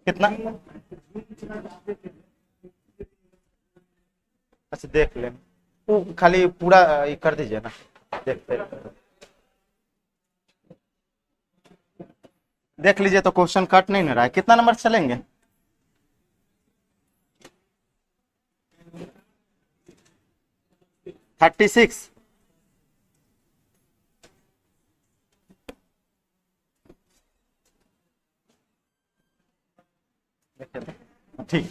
कितना? अच्छा देख लें, वो खाली पूरा ये कर दीजिए ना, देखते देख लीजिए तो क्वेश्चन कट नहीं ना रहा है। कितना नंबर चलेंगे? Thirty six. ठीक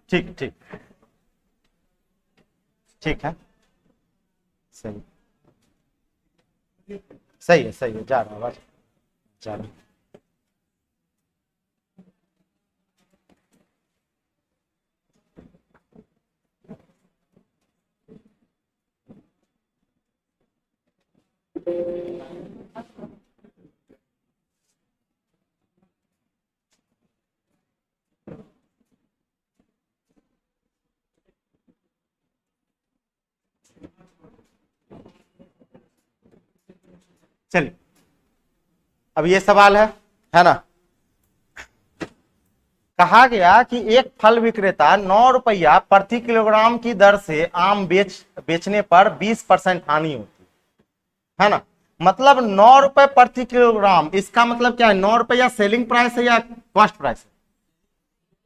ठीक ठीक ठीक है, सही सही है, सही है, जा रहा है, जा रहा है। चलिए, अब ये सवाल है ना। कहा गया कि एक फल विक्रेता 9 रुपया प्रति किलोग्राम की दर से आम बेचने पर 20% हानि होती है ना। मतलब 9 रुपए प्रति किलोग्राम, इसका मतलब क्या है? 9 रुपया सेलिंग प्राइस है या कॉस्ट प्राइस है?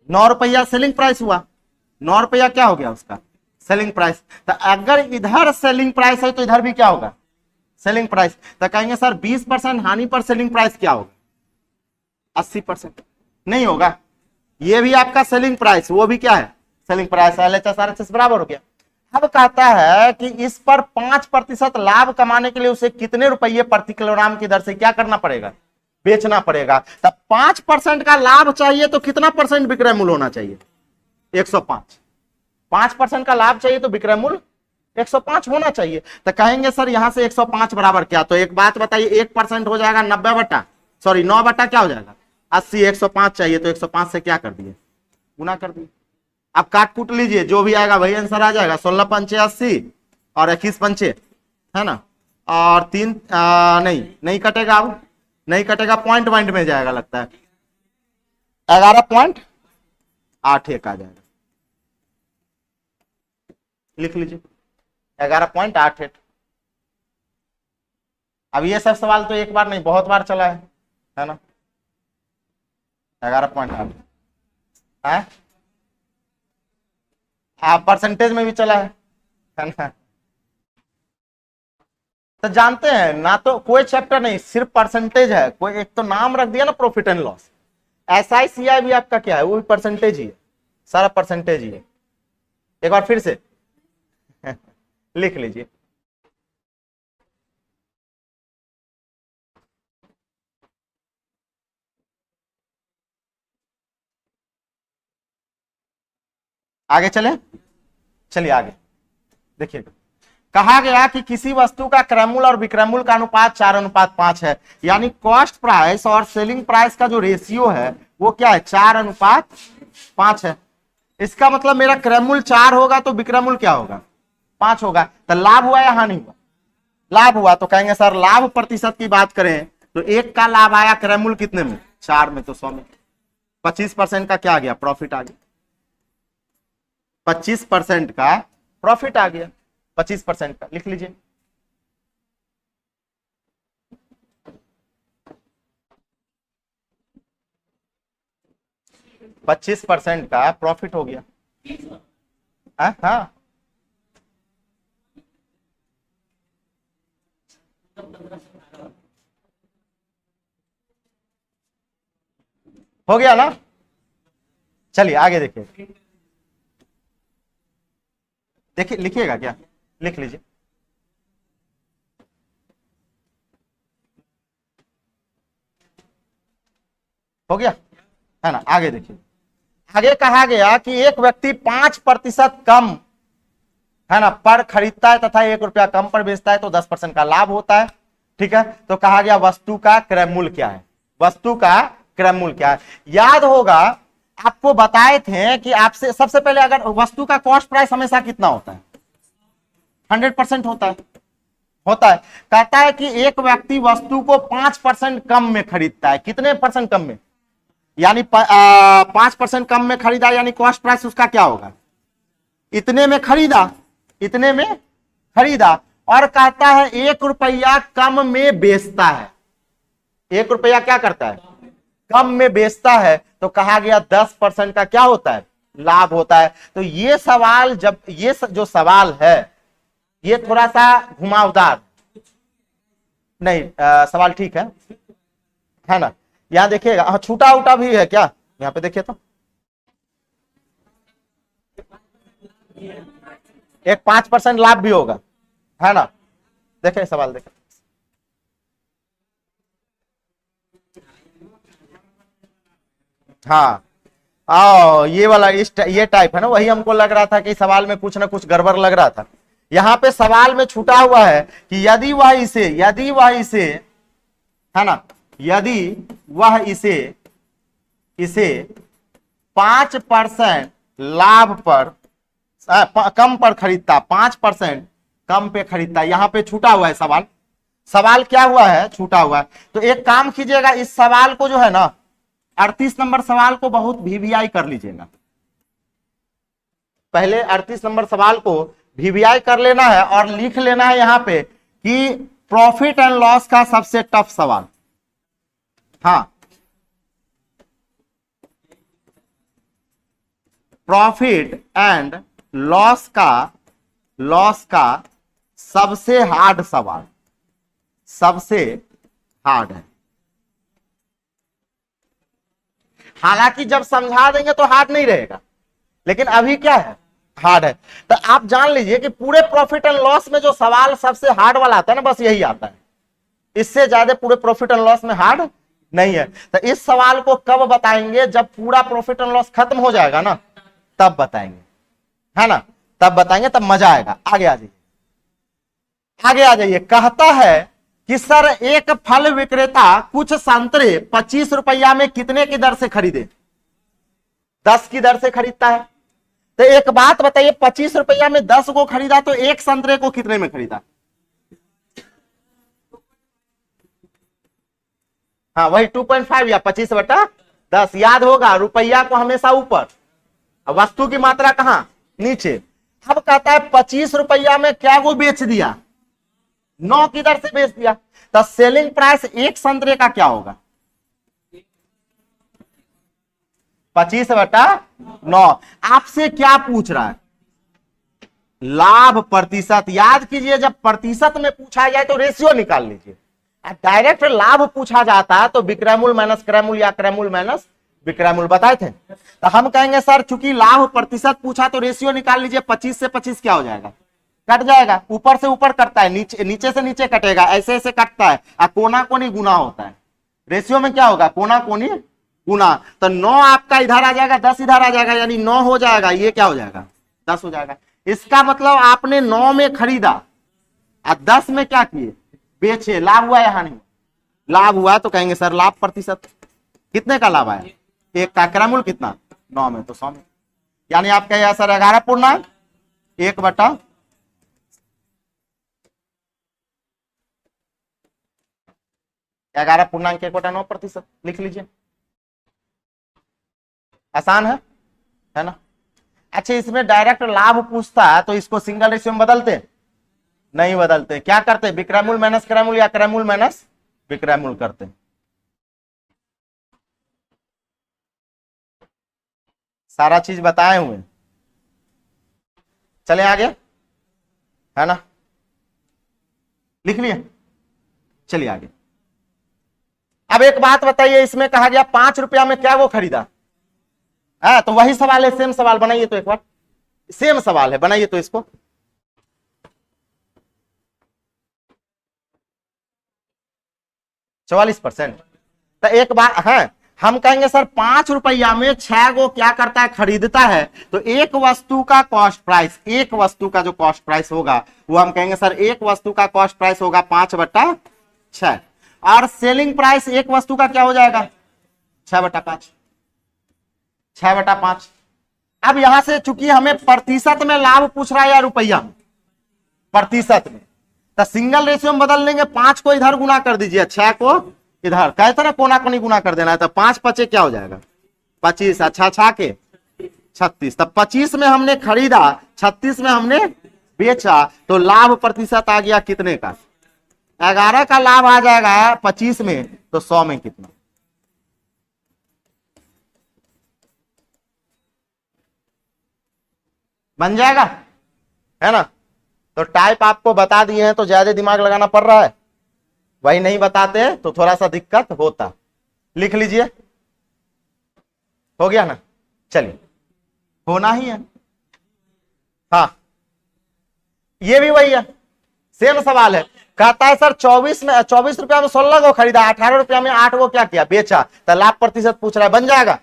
9 रुपया सेलिंग प्राइस हुआ, 9 रुपया क्या हो गया उसका? Selling price. तो अगर इधर सेलिंग प्राइस है तो इधर भी क्या होगा? Selling price. तो कहेंगे सर 20% हानि पर सेलिंग प्राइस क्या होगा? 80%। नहीं होगा, ये भी आपका सेलिंग प्राइस, वो भी क्या है? Selling price. LHS RHS बराबर हो गया। अब कहता है कि इस पर 5% लाभ कमाने के लिए उसे कितने रुपये प्रति किलोग्राम की दर से क्या करना पड़ेगा? बेचना पड़ेगा। तब 5% का लाभ चाहिए तो कितना परसेंट विक्रय मूल्य होना चाहिए? 105। 5% का लाभ चाहिए तो विक्रय मूल्य 105 होना चाहिए। तो कहेंगे सर यहां से 105 बराबर क्या? तो एक बात बताइए, 1% हो जाएगा 9 बटा क्या हो जाएगा? 80। 105 चाहिए तो 105 से क्या कर दिए? गुना कर दिए। अब काट कूट लीजिए, जो भी आएगा वही आंसर आ जाएगा। 16 पंचे 80 और 21 पंचे, है ना। और 3 नहीं कटेगा, अब नहीं कटेगा, पॉइंट पॉइंट में जाएगा लगता है। 11.81 आ जाएगा, लिख लीजिए 11.88। अब ये सब सवाल तो एक बार नहीं बहुत बार चला है ना। 11.8 है, परसेंटेज में भी चला है ना। तो जानते हैं ना, तो कोई चैप्टर नहीं, सिर्फ परसेंटेज है। कोई एक तो नाम रख दिया ना, प्रॉफिट एंड लॉस। SICI भी आपका क्या है? वो भी परसेंटेज ही है, सारा परसेंटेज ही है। एक बार फिर से लिख लीजिए। आगे चले, चलिए आगे देखिए। कहा गया कि किसी वस्तु का क्रय मूल्य और विक्रय मूल्य का अनुपात 4:5 है। यानी कॉस्ट प्राइस और सेलिंग प्राइस का जो रेशियो है वो क्या है? 4:5 है। इसका मतलब मेरा क्रय मूल्य 4 होगा तो विक्रय मूल्य क्या होगा? 5 होगा। तो लाभ हुआ या हानि हुआ? लाभ हुआ। तो कहेंगे सर लाभ प्रतिशत की बात करें तो 1 का लाभ आया क्रय मूल्य कितने में? 4 में, तो 100 में। 25% का क्या आ गया? प्रॉफिट आ गया। 25% का प्रॉफिट आ गया। 25% का लिख लीजिए। पच्चीस % का प्रॉफिट हो गया। हाँ, हो गया ना। चलिए आगे देखिए, देखिए लिखिएगा क्या? लिख लीजिए। हो गया, है ना। आगे देखिए, आगे कहा गया कि एक व्यक्ति 5% कम, है ना, पर खरीदता है तथा 1 रुपया कम पर बेचता है तो 10% का लाभ होता है। ठीक है। तो कहा गया वस्तु का क्रय मूल्य क्या है? वस्तु का क्रय मूल्य क्या है? याद होगा आपको बताए थे कि आपसे सबसे पहले, अगर वस्तु का कॉस्ट प्राइस हमेशा कितना होता है? 100% होता है। कहता है कि एक व्यक्ति वस्तु को 5% कम में खरीदता है। कितने परसेंट कम में? यानी 5% कम में खरीदा, यानी कॉस्ट प्राइस उसका क्या होगा, इतने में खरीदा, इतने में खरीदा, और कहता है 1 रुपया कम में बेचता है, 1 रुपया क्या करता है, कम में बेचता है, तो कहा गया 10% का क्या होता है, लाभ होता है। तो ये सवाल, जब ये जो सवाल है ये थोड़ा सा घुमावदार नहीं, सवाल ठीक है ना। यहां देखिएगा, हाँ छूटा उटा भी है क्या, यहां पे देखिए तो एक 5% लाभ भी होगा, है ना। देखे सवाल, देखे हाँ, आओ ये वाला ये टाइप है ना, वही हमको लग रहा था कि सवाल में कुछ ना कुछ गड़बड़ लग रहा था। यहां पे सवाल में छूटा हुआ है कि यदि वह इसे है ना, यदि वह इसे 5% लाभ पर कम पर खरीदता, 5% कम पे खरीदता, यहां पे छूटा हुआ है सवाल। सवाल क्या हुआ है, छूटा हुआ है। तो एक काम कीजिएगा, इस सवाल को जो है ना 38 नंबर सवाल को बहुत वीवीआई कर लीजिएगा। पहले 38 नंबर सवाल को वीवीआई कर लेना है और लिख लेना है यहां पे कि प्रॉफिट एंड लॉस का सबसे टफ सवाल। हाँ, प्रॉफिट एंड लॉस का सबसे हार्ड सवाल, सबसे हार्ड है। हालांकि जब समझा देंगे तो हार्ड नहीं रहेगा, लेकिन अभी क्या है, हार्ड है। तो आप जान लीजिए कि पूरे प्रॉफिट एंड लॉस में जो सवाल सबसे हार्ड वाला आता है ना, बस यही आता है, इससे ज्यादा पूरे प्रॉफिट एंड लॉस में हार्ड नहीं है। तो इस सवाल को कब बताएंगे, जब पूरा प्रॉफिट एंड लॉस खत्म हो जाएगा ना, तब बताएंगे, है ना, तब बताएंगे, तब मजा आएगा। आगे आ जाइए, आगे आ जाइए। कहता है कि सर एक फल विक्रेता कुछ संतरे 25 रुपया में कितने की दर से खरीदे, 10 की दर से खरीदता है। तो एक बात बताइए, 25 रुपया में 10 को खरीदा तो एक संतरे को कितने में खरीदा, हाँ वही 2.5 या 25/10। याद होगा, रुपया को हमेशा ऊपर, वस्तु की मात्रा कहां, नीचे। अब कहता है 25 रुपया में क्या को बेच दिया, 9 की दर से बेच दिया। तो सेलिंग प्राइस एक संतरे का क्या होगा, 25/9। आपसे क्या पूछ रहा है, लाभ प्रतिशत। याद कीजिए, जब प्रतिशत में पूछा जाए तो रेशियो निकाल लीजिए। डायरेक्ट लाभ पूछा जाता है तो विक्रय मूल्य माइनस क्रय मूल्य या क्रय मूल्य माइनस विक्रय मूल्य बताए थे। तो हम कहेंगे सर चूंकि लाभ प्रतिशत पूछा तो रेशियो निकाल लीजिए, 25 से 25 क्या हो जाएगा, कट जाएगा। ऊपर से ऊपर कटता है, नीचे से नीचे कटेगा, ऐसे ऐसे कटता है, और कोना कोनी गुना होता है। रेशियो में क्या होगा, कोना कोनी गुना। तो 9 आपका इधर आ जाएगा, 10 इधर आ जाएगा, यानी 9 हो जाएगा, ये क्या हो जाएगा, 10 हो जाएगा। इसका मतलब आपने 9 में खरीदा और 10 में क्या किए, बेचे। लाभ हुआ या हानि, लाभ हुआ। तो कहेंगे सर लाभ प्रतिशत कितने का लाभ आया, एक का क्रय मूल्य कितना, 9 में तो 100 में। यानी आप कहें सर 11/1 11.1/9% लिख लीजिए। आसान है ना। अच्छा, इसमें डायरेक्ट लाभ पूछता है तो इसको सिंगल रेशियो में बदलते नहीं, बदलते। क्या करते, विक्रय मूल्य माइनस क्रय मूल्य या क्रय मूल्य माइनस विक्रय मूल्य करते। सारा चीज बताए हुए, चले आगे, है ना, लिख लिए, चलिए आगे। अब एक बात बताइए, इसमें कहा गया 5 रुपया में क्या वो खरीदा है, तो वही सवाल है, सेम सवाल बनाइए तो एक बार, सेम सवाल है, बनाइए तो इसको। 44%। तो एक बात है, हम कहेंगे सर 5 रुपया में 6 को क्या करता है, खरीदता है। तो एक वस्तु का कॉस्ट प्राइस, एक वस्तु का जो कॉस्ट प्राइस होगा वो हम कहेंगे सर एक वस्तु का कॉस्ट प्राइस होगा 5/6, और सेलिंग प्राइस एक वस्तु का क्या हो जाएगा, 6/5, 6/5। अब यहां से चूंकि हमें प्रतिशत में लाभ पूछ रहा है या रुपया में, प्रतिशत में, तो सिंगल रेशियो में बदल लेंगे। 5 को इधर गुना कर दीजिए, 6 को इधर कहते ना कोना कोनी गुना कर देना है, तो 5 पचे क्या हो जाएगा 25, अच्छा छा के 36, तब 25 में हमने खरीदा, 36 में हमने बेचा, तो लाभ प्रतिशत आ गया कितने का 11 का लाभ आ जाएगा 25 में, तो 100 में कितना बन जाएगा, है ना। तो टाइप आपको बता दिए हैं तो ज्यादा दिमाग लगाना पड़ रहा है, वही नहीं बताते तो थोड़ा सा दिक्कत होता। लिख लीजिए, हो गया ना, चलिए होना ही है। हाँ ये भी वही है, सेम सवाल है। कहता है सर 24 रुपया में 16 को खरीदा, 18 रुपया में 8 को क्या किया बेचा, तो लाभ प्रतिशत पूछ रहा है, बन जाएगा,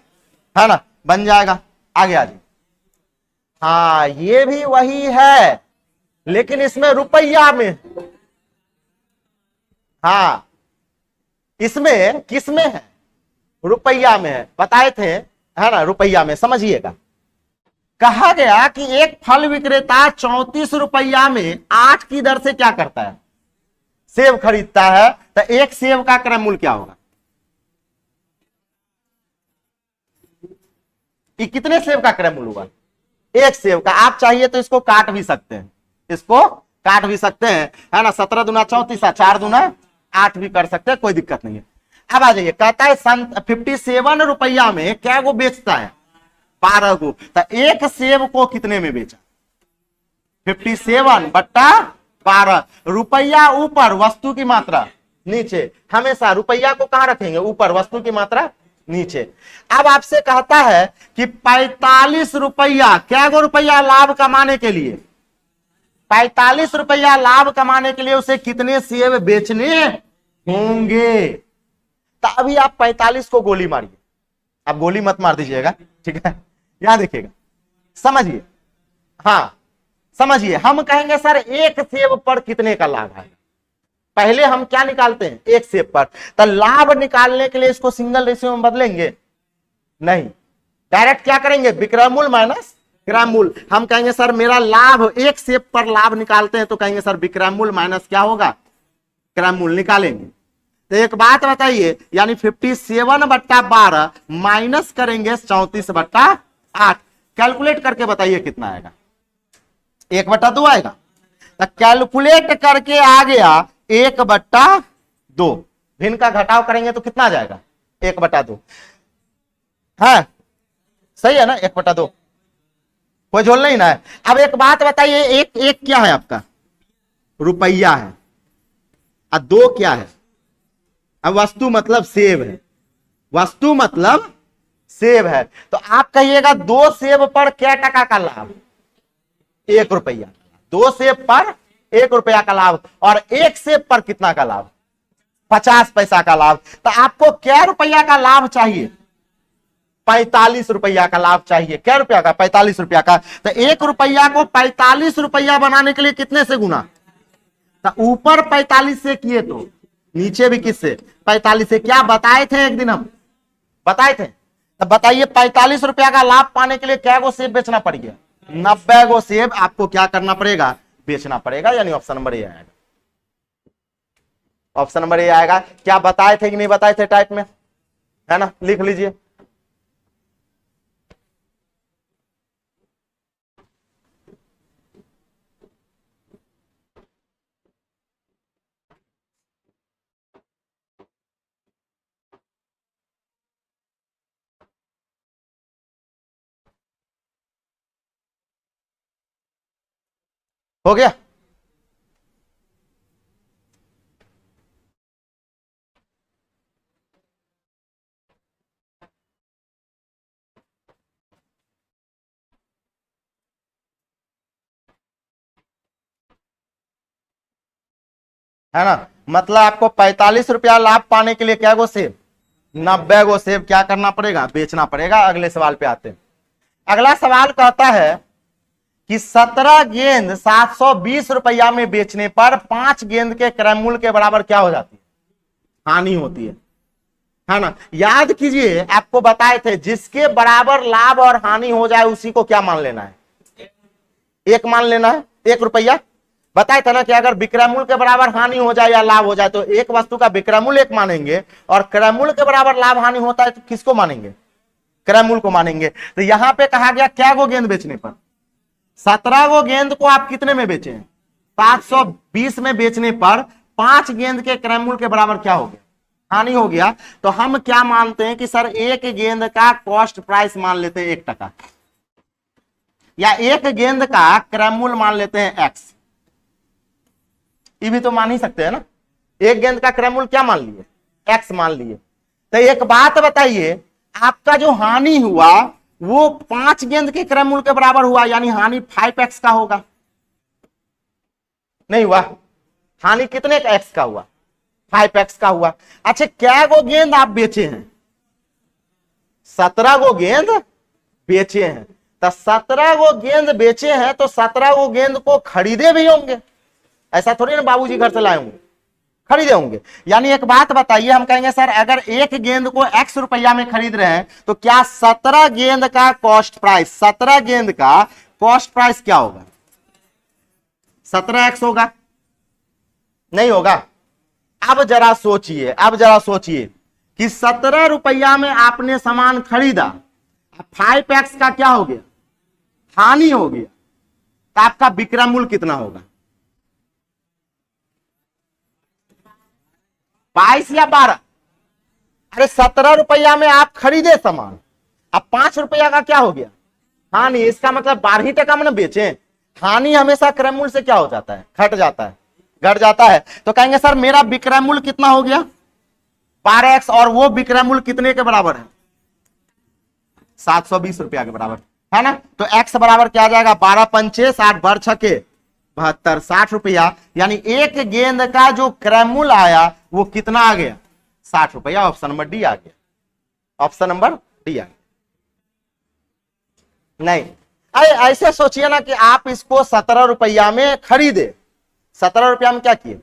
है ना, बन जाएगा। आगे आ जाइए। हाँ ये भी वही है, लेकिन इसमें रुपया में, हाँ इसमें किसमें है, रुपया में है, बताए थे, है ना, रुपया में। समझिएगा, कहा गया कि एक फल विक्रेता 34 रुपया में 8 की दर से क्या करता है, सेब खरीदता है, तो एक सेब का क्रय मूल्य क्या होगा, ये कितने सेब का क्रय मूल्य हुआ, एक सेब का। आप चाहिए तो इसको काट भी सकते हैं, इसको काट भी सकते हैं, है ना, 17 दूना 34, 4 दूना 8 भी कर सकते हैं, कोई दिक्कत नहीं है। अब आ जाइए, कहता है 57 रुपया में क्या को बेचता है 12 को, तो एक सेब को कितने में बेचा 57 बट्टा 12, रुपया ऊपर वस्तु की मात्रा नीचे, हमेशा रुपया को कहां रखेंगे ऊपर, वस्तु की मात्रा नीचे। अब आपसे कहता है कि 45 रुपया, क्या गो रुपया लाभ कमाने के लिए, 45 रुपया लाभ कमाने के लिए उसे कितने सेब बेचने होंगे। तो अभी आप 45 को गोली मारिए, आप गोली मत मार दीजिएगा, ठीक है, यहां देखिएगा, समझिए, हाँ समझिए। हम कहेंगे सर एक सेब पर कितने का लाभ है, पहले हम क्या निकालते हैं एक सेब पर, तो लाभ निकालने के लिए इसको सिंगल रेशियो में बदलेंगे नहीं, डायरेक्ट क्या करेंगे विक्रय मूल्य माइनस क्रय मूल्य। हम कहेंगे सर मेरा लाभ, एक सेब पर लाभ निकालते हैं तो कहेंगे सर विक्रय मूल्य माइनस क्या होगा क्रय मूल्य निकालेंगे। तो एक बात बताइए, यानी 57 बट्टा 12 माइनस करेंगे 34 बट्टा 8, कैलकुलेट करके बताइए कितना आएगा, 1/2 आएगा। तो कैलकुलेट करके आ गया 1/2, भिन्न का घटाव करेंगे तो कितना आ जाएगा 1/2, है सही है ना, 1/2, कोई झोल नहीं ना है। अब एक बात बताइए, एक क्या है आपका रुपया है, और 2 क्या है, अब वस्तु मतलब सेब है, वस्तु मतलब सेब है, तो आप कहिएगा 2 सेब पर क्या टका का लाभ 1 रुपया, 2 सेब पर 1 रुपया का लाभ, और 1 सेब पर कितना का लाभ 50 पैसा का लाभ। तो आपको क्या रुपया का लाभ चाहिए 45 रुपया का लाभ चाहिए, क्या रुपया का 45 रुपया का। तो 1 रुपया को 45 रुपया बनाने के लिए कितने से गुना, तो ऊपर 45 से किए तो नीचे भी किससे 45 से। क्या बताए थे एक दिन हम बताए थे, तो बताइए 45 रुपया का लाभ पाने के लिए क्या गो सेब बेचना पड़ेगा 90 गो सेब आपको क्या करना पड़ेगा बेचना पड़ेगा, यानी ऑप्शन नंबर ए आएगा, ऑप्शन नंबर ए आएगा। क्या बताए थे कि नहीं बताए थे टाइप में, है ना, लिख लीजिए। हो गया, है ना, मतलब आपको 45 रुपया लाभ पाने के लिए क्या गो सेब 90 गो सेब क्या करना पड़ेगा बेचना पड़ेगा। अगले सवाल पे आते हैं। अगला सवाल कहता है कि 17 गेंद 720 रुपया में बेचने पर 5 गेंद के क्रय मूल्य के बराबर क्या हो जाती है हानि होती है ना। याद कीजिए आपको बताए थे जिसके बराबर लाभ और हानि हो जाए उसी को क्या मान लेना है, एक मान लेना है 1 रुपया। बताए थे ना कि अगर विक्रय मूल्य के बराबर हानि हो जाए या लाभ हो जाए तो एक वस्तु का विक्रय मूल्य एक मानेंगे, और क्रय मूल्य के बराबर लाभ हानि होता है तो किसको मानेंगे? क्रय मूल्य को मानेंगे। तो यहां पे कहा गया क्या गो गेंद बेचने पर? 17 गो गेंद को आप कितने में बेचे? 720 में बेचने पर 5 गेंद के क्रय मूल्य के बराबर क्या हो गया? हानि हो गया। तो हम क्या मानते हैं कि सर एक गेंद का कॉस्ट प्राइस मान लेते हैं 1 टका, या एक गेंद का क्रय मूल्य मान लेते हैं x। ये भी तो मान ही सकते हैं ना, एक गेंद का क्रय मूल्य क्या मान लिए? x मान लिए। तो एक बात बताइए, आपका जो हानि हुआ वो 5 गेंद के क्रय मूल्य के बराबर हुआ, यानी हानि 5x का होगा, नहीं हुआ? हानि कितने का x का हुआ? 5x का हुआ। अच्छा, क्या गो गेंद आप बेचे हैं? 17 गो गेंद बेचे हैं। तो 17 गो गेंद बेचे हैं तो 17 गो गेंद को खरीदे भी होंगे, ऐसा थोड़ी ना बाबूजी घर से लाए होंगे, खरीदे होंगे। यानी एक बात बताइए, हम कहेंगे सर अगर एक गेंद को x रुपया में खरीद रहे हैं तो क्या 17 गेंद का कॉस्ट प्राइस, 17 गेंद का कॉस्ट प्राइस क्या होगा? 17x होगा? नहीं होगा। अब जरा सोचिए, अब जरा सोचिए कि 17 रुपया में आपने सामान खरीदा, 5x का क्या हो गया? हानि हो गया। तो आपका विक्रय मूल्य कितना होगा? 22 या 12? अरे 17 रुपया में आप खरीदे सामान, अब 5 रुपया का क्या हो गया? हानि। इसका मतलब 12 टका में बेचे। हानि हमेशा क्रय मूल्य से क्या हो जाता है? घट जाता है, घट जाता है। तो कहेंगे सर मेरा विक्रय मूल्य कितना हो गया? 12x, और वो विक्रय मूल्य कितने के बराबर है? 720 रुपया के बराबर है ना। तो x बराबर क्या आ जाएगा? 12 पंचे 60, भर छके 72, 60 रुपया। यानी एक गेंद का जो क्रय मूल्य आया वो कितना आ गया? 60 रुपया। ऑप्शन नंबर डी आ गया, ऑप्शन नंबर डी आ गया। नहीं, ऐसे सोचिए ना कि आप इसको 17 रुपया में खरीदे, 17 रुपया में क्या किए?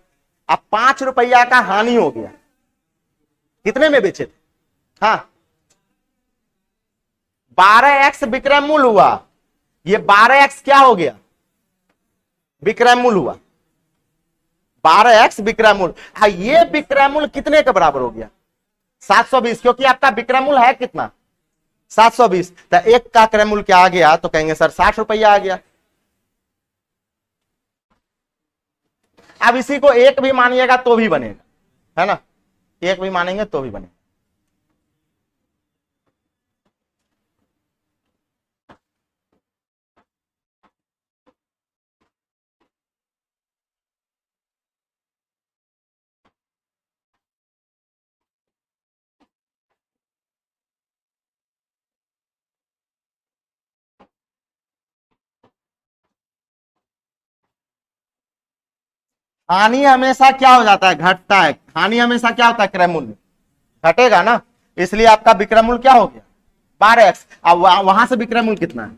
अब 5 रुपया का हानि हो गया, कितने में बेचे थे? हाँ, 12x विक्रय मूल्य हुआ, ये 12x क्या हो गया? विक्रय मूल्य हुआ, 12x विक्रय मूल्य। ये विक्रय मूल्य कितने के बराबर हो गया? 720, क्योंकि आपका विक्रय मूल्य है कितना? 720। तो एक का क्रय मूल्य क्या आ गया? तो कहेंगे सर 60 रुपया आ गया। अब इसी को एक भी मानिएगा तो भी बनेगा, है ना, एक भी मानेंगे तो भी बनेगा। हानि हमेशा क्या हो जाता है? घटता है। हानि हमेशा क्या होता है? क्रय मूल्य घटेगा ना, इसलिए आपका विक्रय मूल्य क्या हो गया? 12x। अब वहां से विक्रय मूल्य कितना है?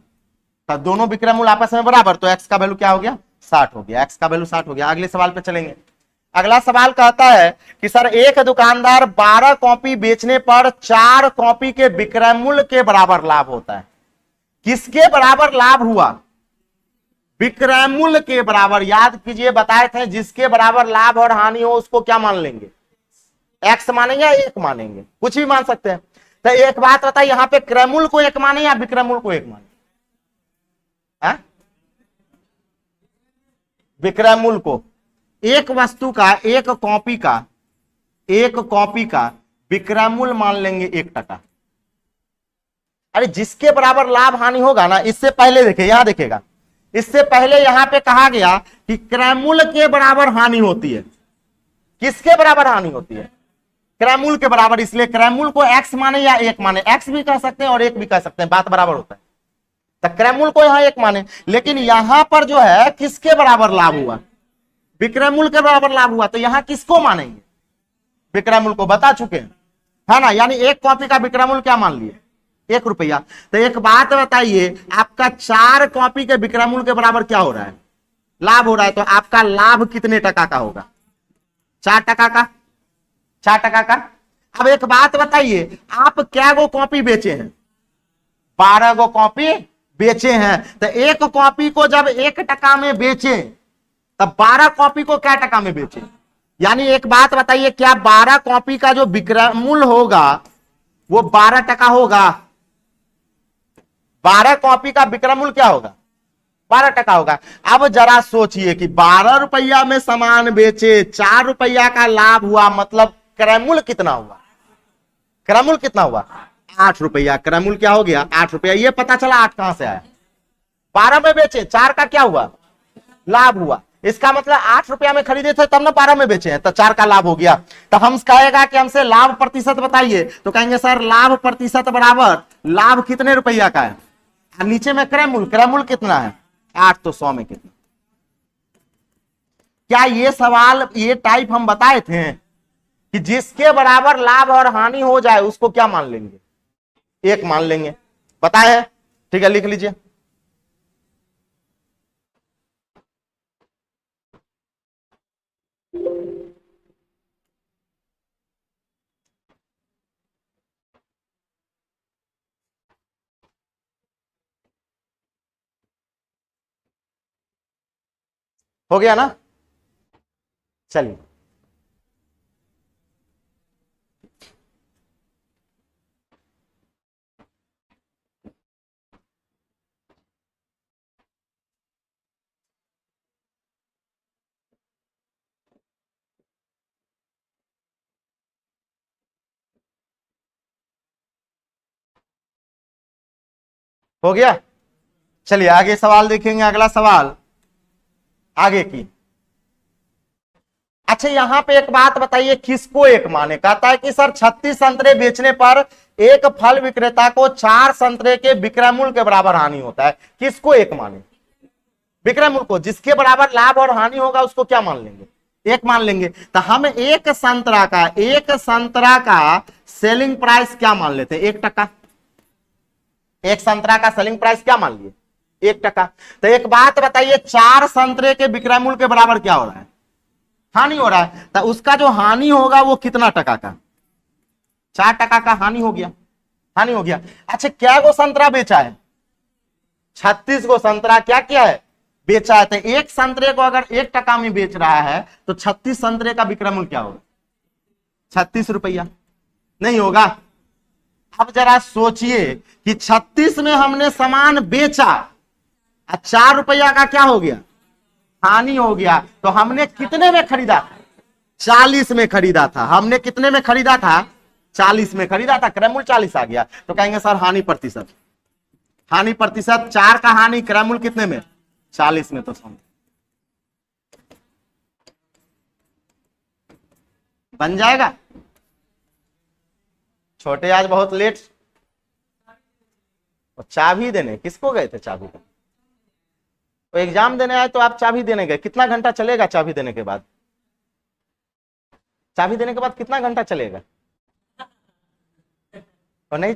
तो दोनों विक्रय मूल्य आपस में बराबर, तो x का वैल्यू क्या हो गया? 60 हो गया, x का वैल्यू 60 हो गया। अगले सवाल पे चलेंगे। अगला सवाल कहता है कि सर एक दुकानदार 12 कॉपी बेचने पर 4 कॉपी के विक्रय मूल्य के बराबर लाभ होता है। किसके बराबर लाभ हुआ? विक्रय मूल्य के बराबर। याद कीजिए, बताए थे जिसके बराबर लाभ और हानि हो उसको क्या मान लेंगे? x मानेंगे या 1 मानेंगे? कुछ भी मान सकते हैं। तो एक बात बताइए, यहां पे क्रय मूल्य को 1 माने या विक्रय मूल्य को 1 माने? विक्रय मूल्य को। एक वस्तु का, एक कॉपी का विक्रय मूल्य मान लेंगे 1 टका। अरे जिसके बराबर लाभ हानि होगा ना, इससे पहले देखिए, यहां देखेगा, इससे पहले यहां पे कहा गया कि क्रय मूल्य के बराबर हानि होती है। किसके बराबर हानि होती है? क्रय मूल्य के बराबर। इसलिए क्रय मूल्य को x माने या 1 माने, x भी कह सकते हैं और 1 भी कह सकते हैं, बात बराबर होता है। तो क्रय मूल्य को यहां 1 माने, लेकिन यहां पर जो है किसके बराबर लाभ हुआ? विक्रय मूल्य के बराबर लाभ हुआ। तो यहां किसको मानेंगे? विक्रय मूल्य को। बता चुके हैं, है ना। यानी एक कॉपी का विक्रय मूल्य क्या मान लिए? 1 रुपया। तो एक बात बताइए, आपका 4 कॉपी के विक्रय मूल्य के बराबर क्या हो रहा है? लाभ हो रहा है। तो आपका लाभ कितने टका का होगा? 4 टका का, 4 टका का। अब एक बात बताइए, आप क्या गो कॉपी बेचे हैं? 12 गो कॉपी बेचे हैं। तो एक कॉपी को जब 1 टका में बेचे तब 12 कॉपी को क्या टका में बेचे? यानी एक बात बताइए, क्या 12 कॉपी का जो विक्रय मूल्य होगा वो 12 टका होगा? 12 कॉपी का विक्रय मूल्य क्या होगा? 12 टका होगा। अब जरा सोचिए कि 12 रुपया में सामान बेचे, 4 रुपया का लाभ हुआ, मतलब क्रय मूल्य कितना हुआ? क्रय मूल्य कितना हुआ? 8 रुपया। क्रय मूल्य क्या हो गया? 8 रुपया। ये पता चला 8 कहां से आया? 12 में बेचे, 4 का क्या हुआ? लाभ हुआ। इसका मतलब 8 रुपया में खरीदे थे तब ना 12 में बेचे हैं, तो 4 का लाभ हो गया। तो हम कहेगा कि हमसे लाभ प्रतिशत बताइए, तो कहेंगे सर लाभ प्रतिशत बराबर लाभ कितने रुपया का है, और नीचे में क्रय मूल्य, क्रय मूल्य कितना है? 8, तो 100 में कितना? क्या ये सवाल, ये टाइप हम बताए थे कि जिसके बराबर लाभ और हानि हो जाए उसको क्या मान लेंगे? 1 मान लेंगे। बताए है? ठीक है, लिख लीजिए। हो गया ना? चलिए, हो गया। चलिए आगे सवाल देखेंगे। अगला सवाल आगे की। अच्छा, यहां पे एक बात बताइए, किसको एक माने? कहता है कि सर 36 संतरे बेचने पर एक फल विक्रेता को 4 संतरे के विक्रय मूल्य के बराबर हानि होता है। किसको एक माने? विक्रय मूल्य को। जिसके बराबर लाभ और हानि होगा उसको क्या मान लेंगे? 1 मान लेंगे। तो हम एक संतरा का सेलिंग प्राइस क्या मान लेते हैं? 1 टका। एक संतरा का सेलिंग प्राइस क्या मान लिए? 1 टका। तो एक बात बताइए, 4 संतरे के विक्रय मूल्य के बराबर क्या हो रहा है? हानि हो रहा है। तो उसका जो हानि होगा वो कितना टका का? 4 टका का हानि हो गया। हानि हो गया। अच्छा, क्या गो संतरा बेचा है? 36 गो संतरा क्या किया है? बेचा है। तो एक संतरे को अगर 1 टका में बेच रहा है तो 36 संतरे का विक्रय मूल्य क्या होगा? 36 रुपया। नहीं होगा? अब जरा सोचिए कि 36 में हमने सामान बेचा, 4 रुपया का क्या हो गया? हानि हो गया। तो हमने कितने में खरीदा? 40 में खरीदा था। हमने कितने में खरीदा था? 40 में खरीदा था। क्रय मूल्य 40 आ गया। तो कहेंगे सर हानि प्रतिशत, हानि प्रतिशत 4 का हानि, क्रय मूल्य कितने में? 40 में। तो समझ बन जाएगा। छोटे आज बहुत लेट। चाबी देने किसको गए थे? चाबी का तो एग्जाम देने आए तो आप चाबी देने गए। कितना घंटा चलेगा चाबी देने के बाद? चाबी देने के बाद कितना घंटा चलेगा? और नहीं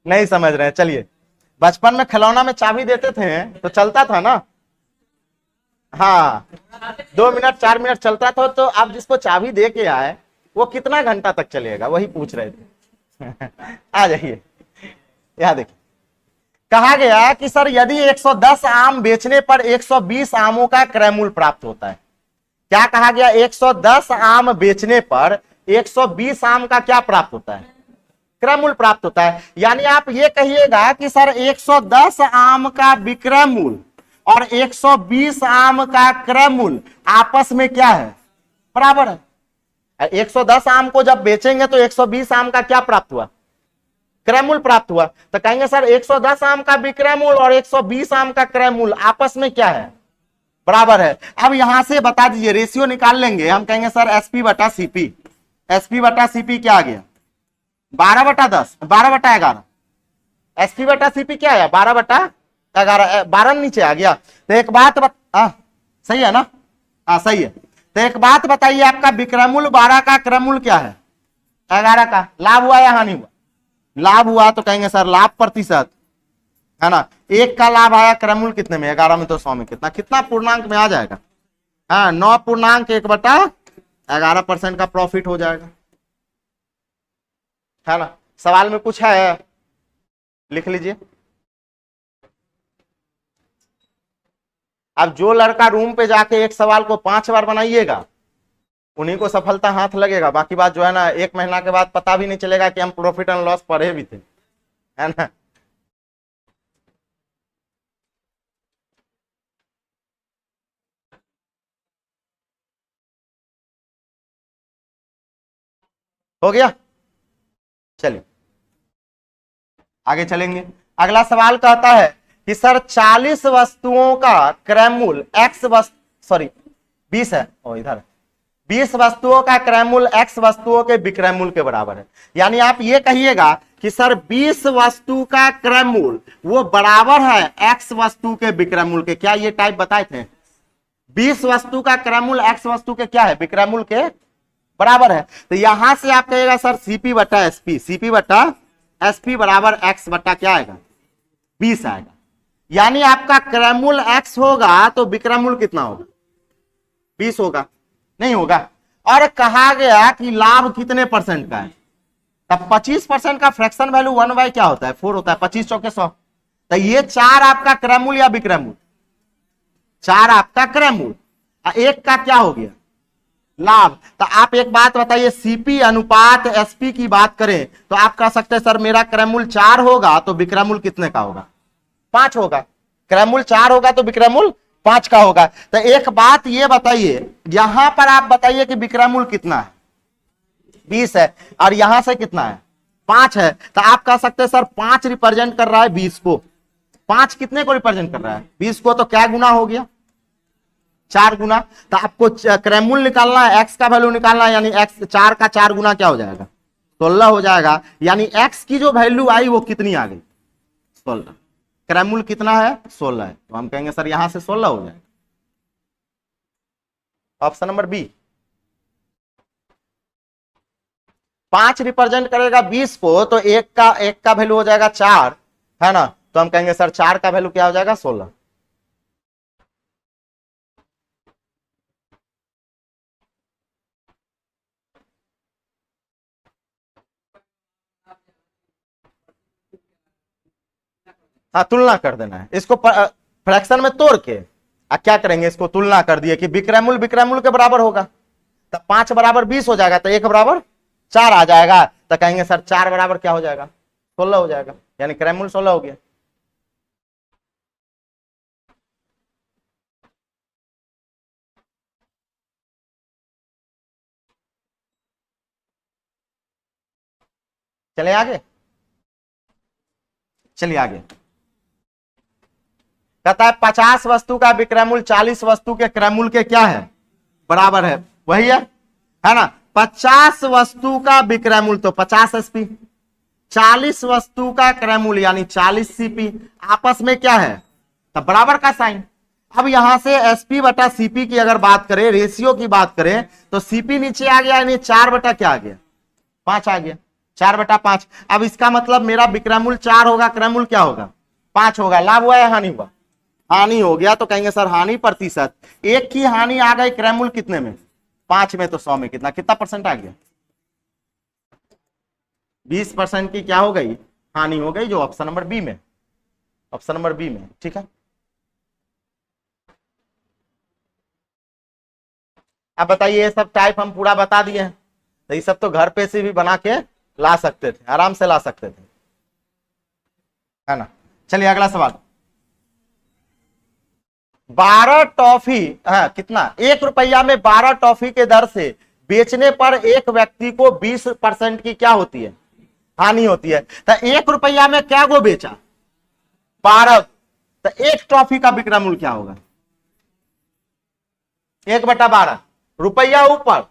नहीं समझ रहे हैं। चलिए, बचपन में खिलौना में चाबी देते थे तो चलता था ना? हाँ, 2 मिनट 4 मिनट चलता था। तो आप जिसको चाबी दे के आए वो कितना घंटा तक चलेगा, वही पूछ रहे थे। आ जाइए, यहां देखिए। कहा गया कि सर यदि 110 आम बेचने पर 120 आमों का क्रय मूल्य प्राप्त होता है। क्या कहा गया? 110 आम बेचने पर 120 आम का क्या प्राप्त होता है? क्रय मूल्य प्राप्त होता है। यानी आप ये कहिएगा कि सर 110 आम का विक्रय मूल्य और 120 आम का क्रय मूल्य आपस में क्या है? बराबर है। 110 आम को जब बेचेंगे तो 120 आम का क्या प्राप्त हुआ? क्रय मूल्य प्राप्त हुआ। तो कहेंगे सर 110 आम का विक्रय मूल्य और 120 आम का क्रय मूल्य आपस में क्या है? बराबर है। अब यहां से बता दीजिए, रेशियो निकाल लेंगे। हम कहेंगे सर एसपी बटा सीपी। एसपी बटा सीपी क्या आ गया? 12/10, 12/11। एसपी बटा सीपी क्या है? 12/11। 12 नीचे आ गया। तो एक बात सही है ना? हाँ सही है। तो एक बात बताइए, आपका विक्रय मूल्य 12 का, क्रय मूल्य क्या है? 11 का। लाभ हुआ या हानि हुआ? लाभ हुआ। तो कहेंगे सर लाभ प्रतिशत है ना, 1 का लाभ आया, क्रय मूल्य कितने में? 11 में। तो 100 में कितना? कितना पूर्णांक में आ जाएगा? हाँ, 9.1/11% का प्रॉफिट हो जाएगा, है ना? सवाल में कुछ है? लिख लीजिए। अब जो लड़का रूम पे जाके एक सवाल को 5 बार बनाइएगा उन्हीं को सफलता हाथ लगेगा, बाकी बात जो है ना 1 महीना के बाद पता भी नहीं चलेगा कि हम प्रॉफिट एंड लॉस पढ़े भी थे, है ना। हो गया, चलिए आगे चलेंगे। अगला सवाल कहता है कि सर 40 वस्तुओं का क्रय मूल्य एक्स वस्तु सॉरी 20 है और इधर 20 वस्तुओं का क्रय मूल्य एक्स वस्तुओं के विक्रय मूल्य के बराबर है। यानी आप ये कहिएगा कि सर 20 वस्तु का क्रय मूल्य वो बराबर है एक्स वस्तु के विक्रय मूल्य के। क्या ये टाइप बताए थे? 20 वस्तु का क्रय मूल्य एक्स वस्तु के क्या है? विक्रय मूल्य के बराबर है। तो यहां से आप कहिएगा सर सीपी बटा एसपी, सीपी बटा एसपी बराबर एक्स बटा क्या आएगा? 20 आएगा। यानी आपका क्रय मूल्य एक्स होगा तो विक्रय मूल्य कितना होगा? 20 होगा, नहीं होगा। और कहा गया कि लाभ कितने परसेंट का है? तब 25% का फ्रैक्शन वैल्यू 1/, क्या होता है? 4 होता है। 25 चौके 100। तो ये 4 आपका क्रय मूल्य या विक्रय मूल्य? 4 आपका क्रय मूल्य, 1 का क्या हो गया? लाभ। तो आप एक बात बताइए, सीपी अनुपात एसपी की बात करें तो आप कह सकते हैं सर मेरा क्रय मूल्य 4 होगा तो विक्रय मूल्य कितने का होगा? 5 होगा। क्रय मूल्य 4 होगा तो विक्रय मूल्य 5 का होगा। तो एक बात ये बताइए, यहां पर आप बताइए कि विक्रय मूल्य कितना है? 20 है और यहां से कितना है? 5 है। तो आप कह सकते हैं सर 5 रिप्रेजेंट कर रहा है 20 को। 5 कितने को रिप्रेजेंट कर रहा है? 20 को। तो क्या गुना हो गया? 4 गुना। तो आपको क्रय मूल्य निकालना है, एक्स का वैल्यू निकालना है, यानी एक्स 4 का 4 गुना क्या हो जाएगा? 16 हो जाएगा। यानी एक्स की जो वैल्यू आई वो कितनी आ गई? 16। क्रय मूल्य कितना है? 16 है। तो हम कहेंगे सर यहां से 16 हो जाएगा। Option number B. 5 रिप्रेजेंट करेगा 20 को तो एक का वैल्यू हो जाएगा 4, है ना। तो हम कहेंगे सर 4 का वैल्यू क्या हो जाएगा? 16। हाँ, तुलना कर देना है इसको फ्रैक्शन में तोड़ के। क्या करेंगे? इसको तुलना कर दिए कि विक्रय मूल्य के बराबर होगा। तो 5 बराबर 20 हो जाएगा तो 1 बराबर 4 आ जाएगा। तो कहेंगे सर 4 बराबर क्या हो जाएगा? 16 हो जाएगा। यानी क्रय मूल्य 16 हो गया। चले आगे, चलिए आगे। कहता है 50 वस्तु का विक्रय मूल्य 40 वस्तु के क्रय मूल्य के क्या है? बराबर है। वही है ना। 50 वस्तु का विक्रय मूल्य तो 50 एसपी, 40 वस्तु का क्रय मूल्य यानी 40 सीपी, आपस में क्या है? तब बराबर का साइन। अब यहां से एसपी बटा सीपी की अगर बात करें, रेशियो की बात करें, तो सीपी नीचे आ गया, यानी 4 बटा क्या आ गया? 5 आ गया। 4 बटा 5। अब इसका मतलब मेरा विक्रय मूल्य 4 होगा, क्रय मूल्य क्या होगा? 5 होगा। लाभ हुआ या हानि हुआ? हानि हो गया। तो कहेंगे सर हानि प्रतिशत, 1 की हानि आ गई क्रय मूल्य कितने में? 5 में। तो 100 में कितना परसेंट आ गया? 20% की क्या हो गई? हानि हो गई, जो ऑप्शन नंबर बी में, ऑप्शन नंबर बी में। ठीक है। अब बताइए, ये सब टाइप हम पूरा बता दिए हैं, तो ये सब तो घर पे से भी बना के ला सकते थे, आराम से ला सकते थे, है ना। चलिए अगला सवाल। 12 टॉफी, हाँ कितना? 1 रुपया में 12 टॉफी के दर से बेचने पर एक व्यक्ति को 20% की क्या होती है? हानि होती है। तो 1 रुपया में क्या को बेचा? 12। तो 1 टॉफी का विक्रय मूल्य क्या होगा? 1/12। रुपया ऊपर,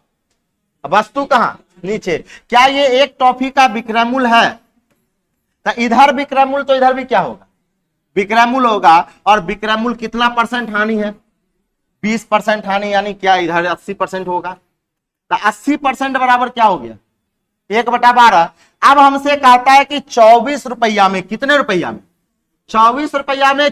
वस्तु कहां? नीचे। क्या ये 1 टॉफी का विक्रय मूल्य है? तो इधर विक्रय मूल्य तो इधर भी क्या होगा? विक्रय मूल्य होगा। और विक्रय मूल्य कितना परसेंट हानि है? 20% हानि, यानी क्या इधर 80% होगा। तो 80% बराबर क्या हो गया? 1/12। अब हमसे कहता है कि 24 रुपया में, कितने रुपया में? 24 रुपया में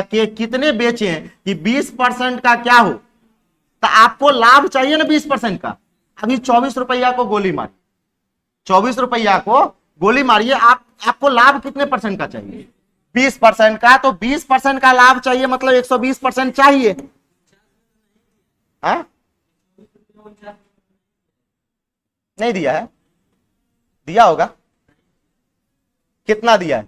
के कितने बेचे कि 20% का क्या हो? तो आपको लाभ चाहिए ना 20% का। अभी 24 रुपया को गोली मारिए, 24 रुपया को गोली मारिए, आपको लाभ कितने परसेंट का चाहिए? 20% का, तो 20% का लाभ चाहिए, मतलब 120% चाहिए। हाँ, नहीं दिया है, दिया होगा, कितना दिया है?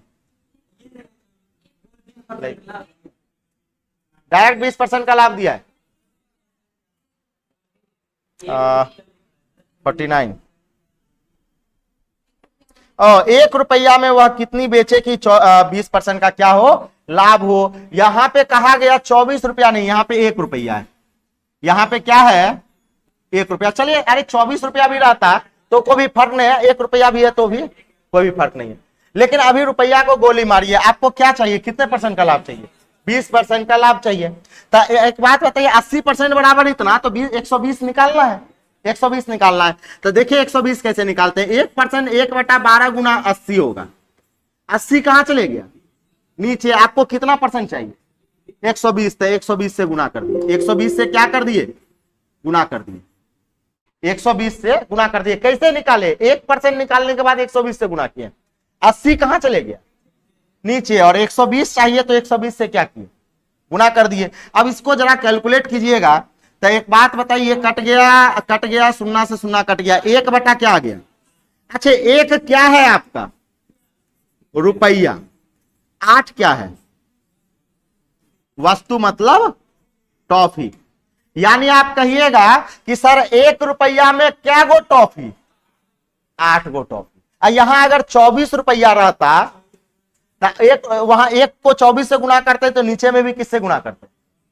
डायरेक्ट 20% का लाभ दिया है। 49। 1 रुपया में वह कितनी बेचे कि 20% का क्या हो, लाभ हो। यहां पे कहा गया 24 रुपया नहीं, यहां पे 1 रुपया है। यहां पे क्या है, 1 रुपया। चलिए, अरे 24 रुपया भी रहता तो कोई भी फर्क नहीं है, 1 रुपया भी है तो भी कोई भी फर्क नहीं है। लेकिन अभी रुपया को गोली मारिए, आपको क्या चाहिए, कितने परसेंट का लाभ चाहिए? 20% का लाभ चाहिए। तो एक बात बताइए, 80% बराबर इतना, तो 120 निकालना है, 120 निकालना है। तो देखिए 120 कैसे निकालते हैं। 1%, 1/12 गुना 80 होगा। 80 कहां चले गया, नीचे। आपको कितना परसेंट चाहिए? 120। तो 120 से गुना कर दिए, 120 से क्या कर दिए, गुना कर दिए, 120 से गुना कर दिए। कैसे निकाले, 1% निकालने के बाद 120 से गुना किए। 80 कहां चले गया, नीचे, और 120 चाहिए तो 120 से क्या किए, गुना कर दिए। अब इसको जरा कैलकुलेट कीजिएगा। तो एक बात बताइए, कट गया, सुन्ना से सुन्ना कट गया, 1 क्या आ गया? अच्छा, 1 क्या है आपका, रुपया। 8 क्या है, वस्तु मतलब टॉफी। यानी आप कहिएगा कि सर 1 रुपया में क्या गो टॉफी, 8 गो टॉफी। यहां अगर 24 रुपया रहता, वहां 1 को 24 से गुना करते तो नीचे में भी किससे गुना करते,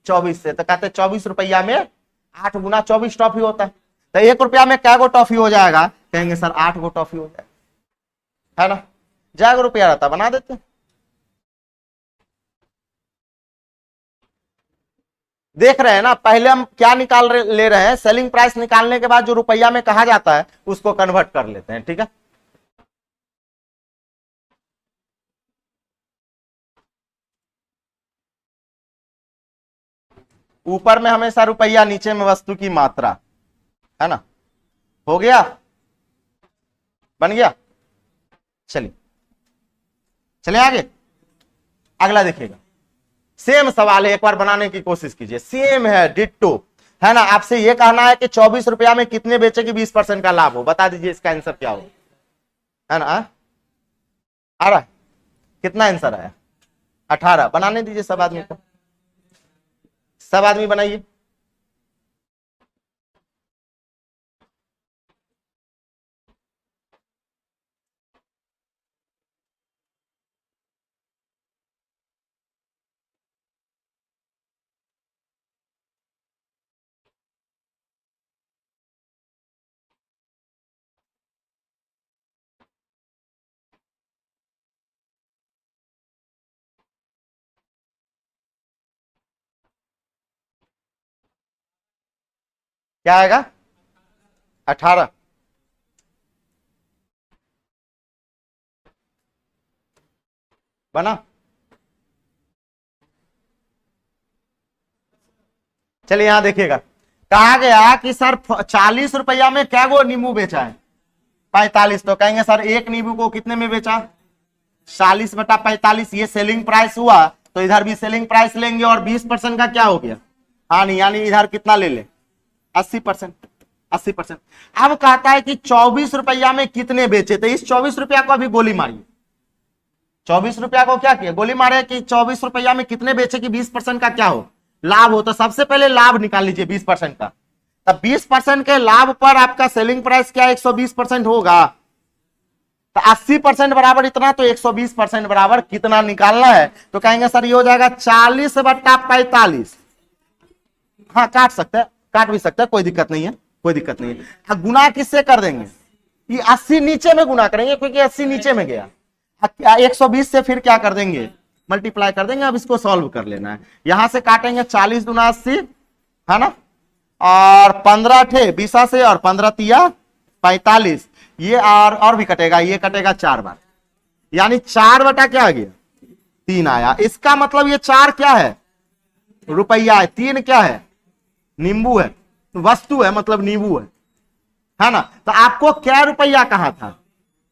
24 से। तो कहते 24 रुपया में 8 गुना 24 टॉफी होता है। तो 1 रुपया में क्या गो टॉफी हो जाएगा, कहेंगे सर 8 गो टॉफी हो जाएगा, है ना। जाएगा रुपया रहता बना देते। देख रहे हैं ना, पहले हम क्या ले रहे हैं, सेलिंग प्राइस निकालने के बाद जो रुपया में कहा जाता है उसको कन्वर्ट कर लेते हैं, ठीक है। ऊपर में हमेशा रुपया, नीचे में वस्तु की मात्रा, है ना। हो गया, बन गया। चलिए चलिए आगे, अगला देखिएगा। सेम सवाल है, एक बार बनाने की कोशिश कीजिए। सेम है, डिट्टो, है ना। आपसे यह कहना है कि 24 रुपया में कितने बेचे कि 20% का लाभ हो, बता दीजिए इसका आंसर क्या हो, है ना। आ रहा है, कितना आंसर आया, 18। बनाने दीजिए सब आदमी को, सब आदमी बनाइए। क्या आएगा, 18। बना। चलिए यहां देखिएगा, कहा गया कि सर 40 रुपया में क्या गो नींबू बेचा है, 45। तो कहेंगे सर एक नींबू को कितने में बेचा, 40/45। ये सेलिंग प्राइस हुआ, तो इधर भी सेलिंग प्राइस लेंगे, और 20% का क्या हो गया, हानि। यानी इधर कितना ले ले, 80%, 80%। अब कहता है कि 24 रुपया में कितने बेचे, तो इस 24 रुपया को अभी गोली मारिए। 24 रुपया को क्या किया, गोली मारे कि 24 रुपया में कितने बेचे कि 20% का क्या हो, लाभ हो। तो सबसे पहले लाभ निकाल लीजिए 20% का। तब 20% के लाभ पर आपका सेलिंग प्राइस क्या 120% होगा। तो 80% बराबर इतना, तो 120% बराबर कितना निकालना है। तो कहेंगे सर ये हो जाएगा 40/45। हाँ काट सकते हैं, काट भी सकते हैं, कोई दिक्कत नहीं है, कोई दिक्कत नहीं है। गुना किससे कर देंगे, ये 80 नीचे में गुना करेंगे, क्योंकि 80 नीचे में गया। 120 से फिर क्या कर देंगे, मल्टीप्लाई कर देंगे। अब इसको सॉल्व कर लेना है, यहां से काटेंगे 40 दूना 80, है ना, और 15 थे 20 से, और 15 तिया 45। ये और भी कटेगा, ये कटेगा 4 बार, यानी 4 क्या आ गया, 3 आया। इसका मतलब ये 4 क्या है, रुपया है, 3 क्या है, नींबू है, वस्तु है, मतलब नींबू है ना। तो आपको क्या रुपया कहा था,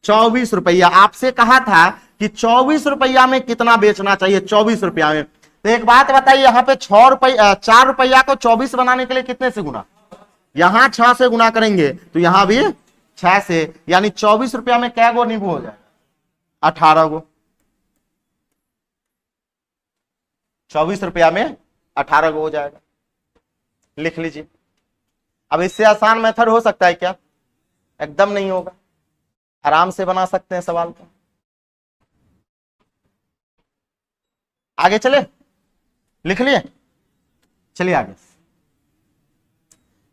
24 रुपया। आपसे कहा था कि 24 रुपया में कितना बेचना चाहिए, 24 रुपया में। तो एक बात बताइए, यहाँ पे 4 रुपया को 24 बनाने के लिए कितने से गुना, यहां 6 से गुना करेंगे तो यहां भी 6 से, यानी 24 रुपया में क्या गो नींबू हो जाएगा, 18 गो। 24 रुपया में 18 गो हो जाएगा, लिख लीजिए। अब इससे आसान मेथड हो सकता है क्या, एकदम नहीं होगा, आराम से बना सकते हैं सवाल को। आगे चले, लिख लिए, चलिए आगे।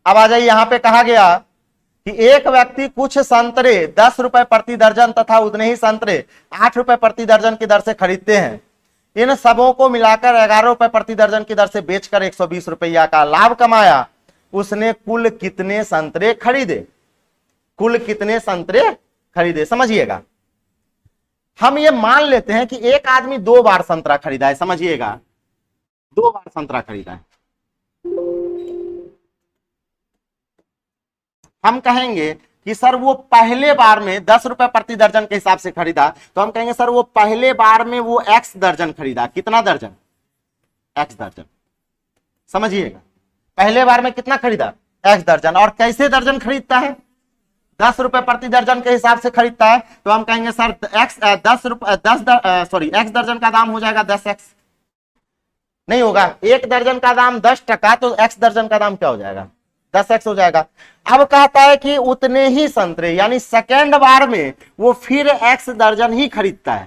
अब आ जाइए, यहां पे कहा गया कि एक व्यक्ति कुछ संतरे 10 रुपए प्रति दर्जन तथा उतने ही संतरे 8 रुपए प्रति दर्जन की दर से खरीदते हैं। इन सबों को मिलाकर 11 रुपए प्रति दर्जन की दर से बेचकर 120 रुपया का लाभ कमाया। उसने कुल कितने संतरे खरीदे, कुल कितने संतरे खरीदे, समझिएगा। हम ये मान लेते हैं कि एक आदमी 2 बार संतरा खरीदा है, समझिएगा, 2 बार संतरा खरीदा है। हम कहेंगे कि सर वो पहले बार में 10 रुपए प्रति दर्जन के हिसाब से खरीदा, तो हम कहेंगे सर वो पहले बार में वो एक्स दर्जन खरीदा। कितना दर्जन, एक्स दर्जन, समझिएगा। पहले बार में कितना खरीदा, एक्स दर्जन। और कैसे दर्जन खरीदता है, 10 रुपए प्रति दर्जन के हिसाब से खरीदता है, तो हम कहेंगे सर एक्स 10 रुपए 10 एक्स दर्जन का दाम हो जाएगा 10x, नहीं होगा, एक दर्जन का दाम 10 टका, तो एक्स दर्जन का दाम क्या हो जाएगा, 10x हो जाएगा। अब कहता है कि उतने ही संतरे, यानी सेकेंड बार में वो फिर एक्स दर्जन ही खरीदता है,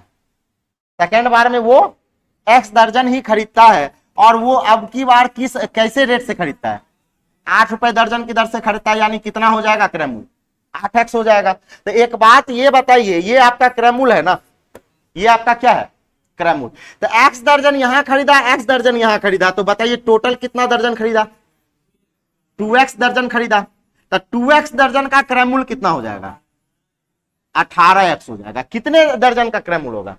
सेकेंड बार में वो एक्स दर्जन ही खरीदता है। और वो अब की बार किस कैसे रेट से खरीदता है, 8 रुपए दर्जन की दर से खरीदता है, यानी कितना हो जाएगा क्रयमूल्य, 8x हो जाएगा। तो एक बात ये बताइए, ये आपका क्रयमूल्य है ना, ये आपका क्या है, क्रयमूल्य। तो एक्स दर्जन यहां खरीदा, एक्स दर्जन यहां खरीदा, तो बताइए टोटल कितना दर्जन खरीदा, 2x दर्जन खरीदा। तो 2x दर्जन का क्रयमूल्य कितना हो जाएगा, 18x हो जाएगा। कितने दर्जन का क्रयमूल्य होगा,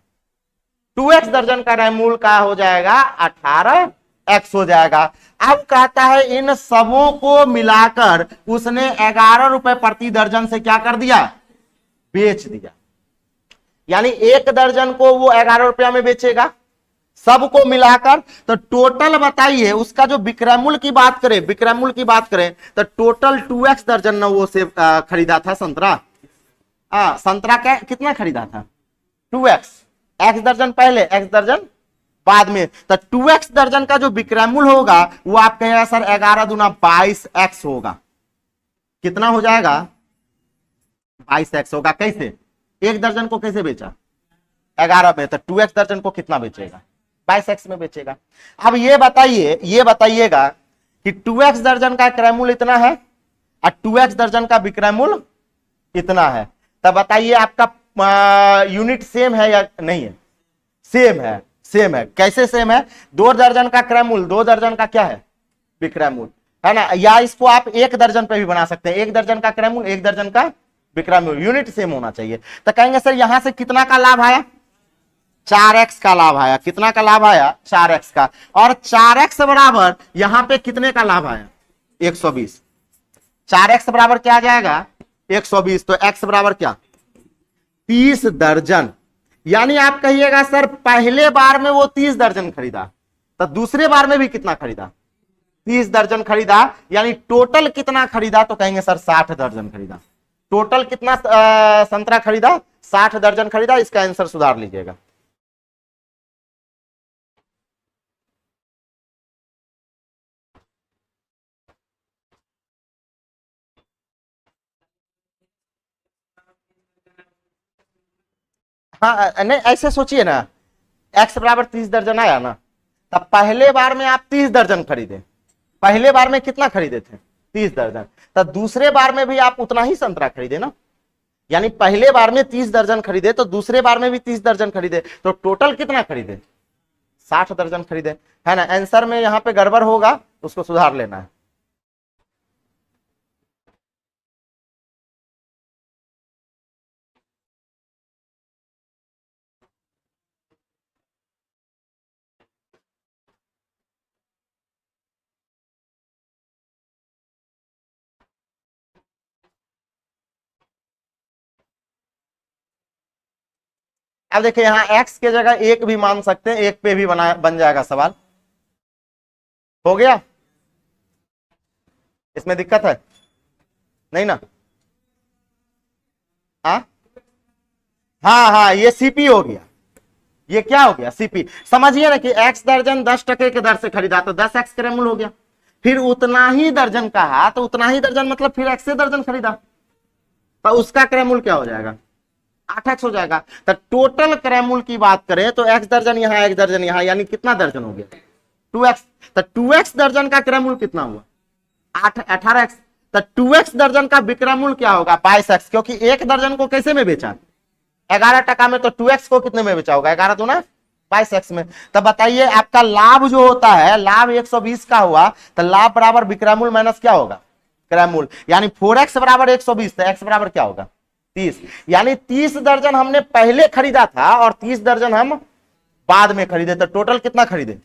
2x दर्जन का क्रयमूल्य का हो जाएगा 18x हो जाएगा। अब कहता है इन सबों को मिलाकर उसने 11 रुपए प्रति दर्जन से क्या कर दिया, बेच दिया। यानी एक दर्जन को वो 11 रुपया में बेचेगा, सबको मिलाकर। तो टोटल बताइए उसका जो विक्रय मूल्य की बात करें, विक्रय मूल्य की बात करें, तो टोटल 2x दर्जन न वो से खरीदा था संतरा। संतरा क्या कितना खरीदा था, 2x, x दर्जन पहले, x दर्जन बाद में। तो 2x दर्जन का जो विक्रय मूल्य होगा वो आप कहेगा सर 11 दूना 22x होगा। कितना हो जाएगा, 22x होगा। कैसे, एक दर्जन को कैसे बेचा, 11 में, तो 2x दर्जन को कितना बेचेगा, 22x में बेचेगा। अब ये बताइए, ये बताइएगा कि 2x दर्जन का क्रय मूल्य इतना है और 2x दर्जन का विक्रय मूल्य इतना है, तब बताइए आपका यूनिट सेम है या नहीं है, सेम है, सेम है। कैसे सेम है, 2 दर्जन का क्रय मूल्य, 2 दर्जन का क्या है, विक्रय मूल्य, है ना। या इसको आप 1 दर्जन पे भी बना सकते हैं, 1 दर्जन का क्रय मूल्य, 1 दर्जन का विक्रय मूल्य, यूनिट सेम होना चाहिए। तो कहेंगे सर यहां से कितना का लाभ आया, 4x का लाभ आया। कितना का लाभ आया, 4x का। और 4x बराबर यहां पे कितने का लाभ आया, 120। 4x बराबर क्या आ जाएगा, 120। तो x बराबर क्या, 30 दर्जन। यानी आप कहिएगा सर पहले बार में वो 30 दर्जन खरीदा, तो दूसरे बार में भी कितना खरीदा, 30 दर्जन खरीदा। यानी टोटल कितना खरीदा, तो कहेंगे सर 60 दर्जन खरीदा। टोटल कितना संतरा खरीदा, 60 दर्जन खरीदा। इसका आंसर सुधार लीजिएगा। हाँ नहीं, ऐसे सोचिए ना, x बराबर 30 दर्जन आया ना, तब पहले बार में आप 30 दर्जन खरीदे, पहले बार में कितना खरीदे थे, 30 दर्जन। तब दूसरे बार में भी आप उतना ही संतरा खरीदे ना, यानी पहले बार में 30 दर्जन खरीदे तो दूसरे बार में भी 30 दर्जन खरीदे, तो टोटल कितना खरीदे, 60 दर्जन खरीदे, है ना। आंसर में यहां पे गड़बड़ होगा, उसको सुधार लेना है। अब देखिए यहां x के जगह 1 भी मान सकते हैं, 1 पे भी बन जाएगा सवाल। हो गया, इसमें दिक्कत है नहीं ना? हाँ हाँ, ये सीपी हो गया। ये क्या हो गया? सीपी। समझिए ना कि x दर्जन 10 टके के दर से खरीदा तो 10x क्रैमुल हो गया। फिर उतना ही दर्जन कहा तो उतना ही दर्जन मतलब फिर x से दर्जन खरीदा तो उसका क्रैमुल क्या हो जाएगा? 8x हो जाएगा। तो टोटल क्रैमुल की बात करें तो x दर्जन यहां, x दर्जन यहां, यानी कितना दर्जन हो गया? 2x। तो 2x दर्जन का क्रैमुल कितना हुआ? 18x। तो 2x दर्जन का विक्रयमूल्य क्या होगा? 22x, क्योंकि एक दर्जन को कैसे में बेचा? 11 टका में। तो 2x को कितने में बेचा होगा? 11 दूना 22x में। तब बताइए आपका लाभ जो होता है, लाभ 120 का हुआ तो लाभ बराबर विक्रयमूल्य माइनस क्या होगा? क्रयमूल्य, यानी 4x बराबर 120, तो x बराबर क्या होगा? 30। यानी 30 दर्जन हमने पहले खरीदा था और 30 दर्जन हम बाद में खरीदे, तो टोटल कितना खरीदे?